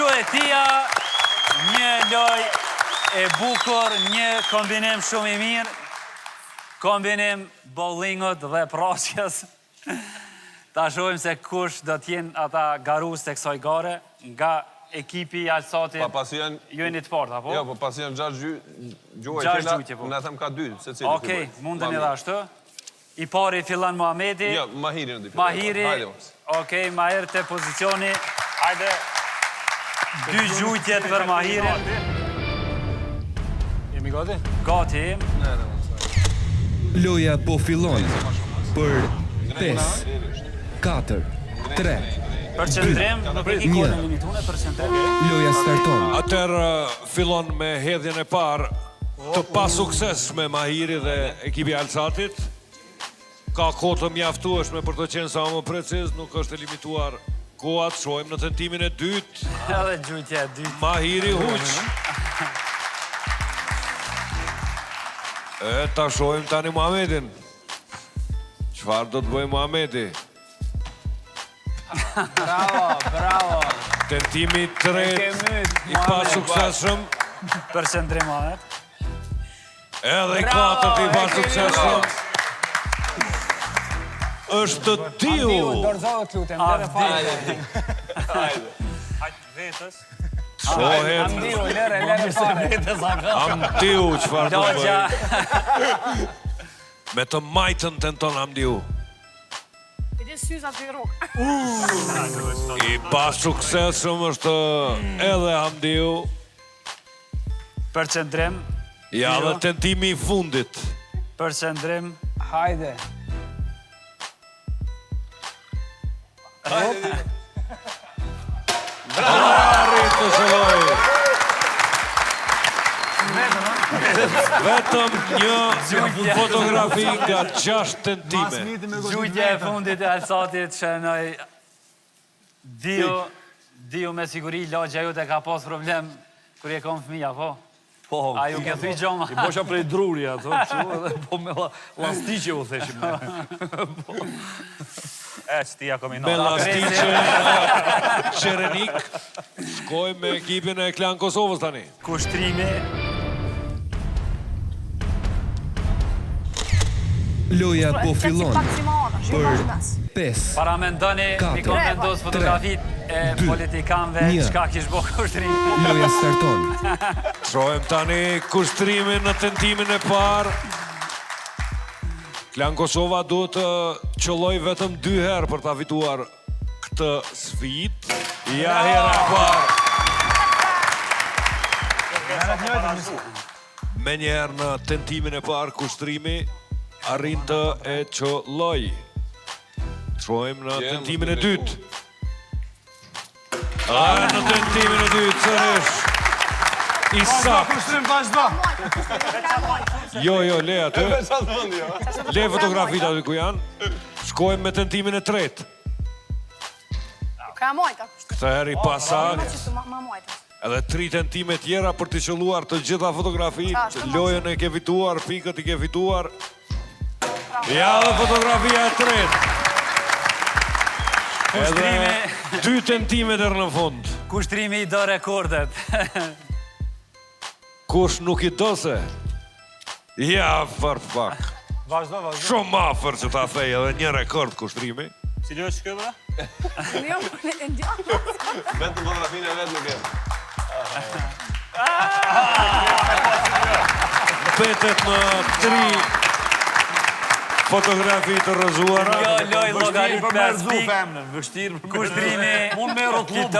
Quetia, një loj e bukur, një kombinim shumë i mirë, kombinim bowlingut dhe prasjes. Ta shohim se kush do t'jenë ata garus të kësaj gare, nga ekipi i Alsatit, ju jeni të partë, apo? Jo, po pas janë 6 gjuhë, 6 gjuhë, po. Në them ka 2, se cili. Okej, mundën edhe ashtu. I pari fillan Muhamedi. Jo, Mahiri në dy. Mahiri, okej, Mahir të pozicioni. Hajde. 2 gjujtjet për Mahirin. Jemi gati? Gati. Loja po fillon për 5, 4, 3, Përqendrim, nuk e ki kohën e limitune, përqendrim. Loja starton. Atëherë fillon me hedhjen e parë të pasuksesshme Mahiri dhe ekipi Alsatit. Ka kohë të mjaftueshme për të qenë sa më preciz, nuk është e limituar koha. Shohim në tentimin e dytë. Edhe gjujtja e dytë. Mahiri huq. E ta shohim tani Muhamedin. Çfarë do të bëjë Muhamedi? Bravo, bravo. Tentimi i tretë i pasuksesshëm. Përqendrim, Mahir. Edhe i katërt i pasuksesshëm. Është Diu. Dorëzohet lutem, dere fare. Hajde, vetës. Shohem. Amdiu, lere fare. Amdiu, çfarë do bëj? Me të majtën tenton Amdiu. I pasuksesshëm është edhe Amdiu. Përqendrim. Ja dhe tentimi i fundit. Përqendrim. Hajde. Arrit të shëlloj. Vetëm një fotografi nga 6 tentime. Gjujtja e fundit e Alsatit shënoj Diu me siguri lagja ju të ka pas problem kër je kom fëmija, po? Po, A ju ke thuj gjoma? i bosha prej druri ato, edhe po me lastiqe u theshim. E, që tia komi Me lastiqe Qerenik. Shkoj me ekipin e Klan Kosovës tani. Kushtrimi. Loja po fillon për 5, Paramendoni, mi kom vendos fotografit e politikanve, qka kish bo kushtrim. loja starton. Shohem tani kushtrimin në tentimin e parë. Klan Kosova duhet të qëlloj vetëm 2 herë për ta fituar këtë sfidë. Ja hera e parë. Me njerë në tentimin e parë kushtrimi arrin të e qëlloj. Shohem në tentimin e dytë. Në tentimin e dytë sërish. I sakt. Jo, le atë. Le fotografit aty ku janë. Shkojmë me tentimin e tretë. Këtë heri pasakt. Edhe 3 tentime tjera për të qëlluar të gjitha fotografit. Lojën e ke fituar, pikët i ke fituar. Ja dhe fotografia e tretë. Edhe 2 tentime dërë në fund. Kushtrimi i do rekordet. Kush nuk i do se? Ja, për pak. Vazhdo. Shumë afer që ta thej edhe një rekord kushtrimi. Cili është shkëbra? Vetëm fotografinë e vetë nuk e. Petet në 3 fotografi të rëzuara. Jo, loj logarit për me mërzu spik. femnën, vështirë për Kushtrimi. Unë me rotlup.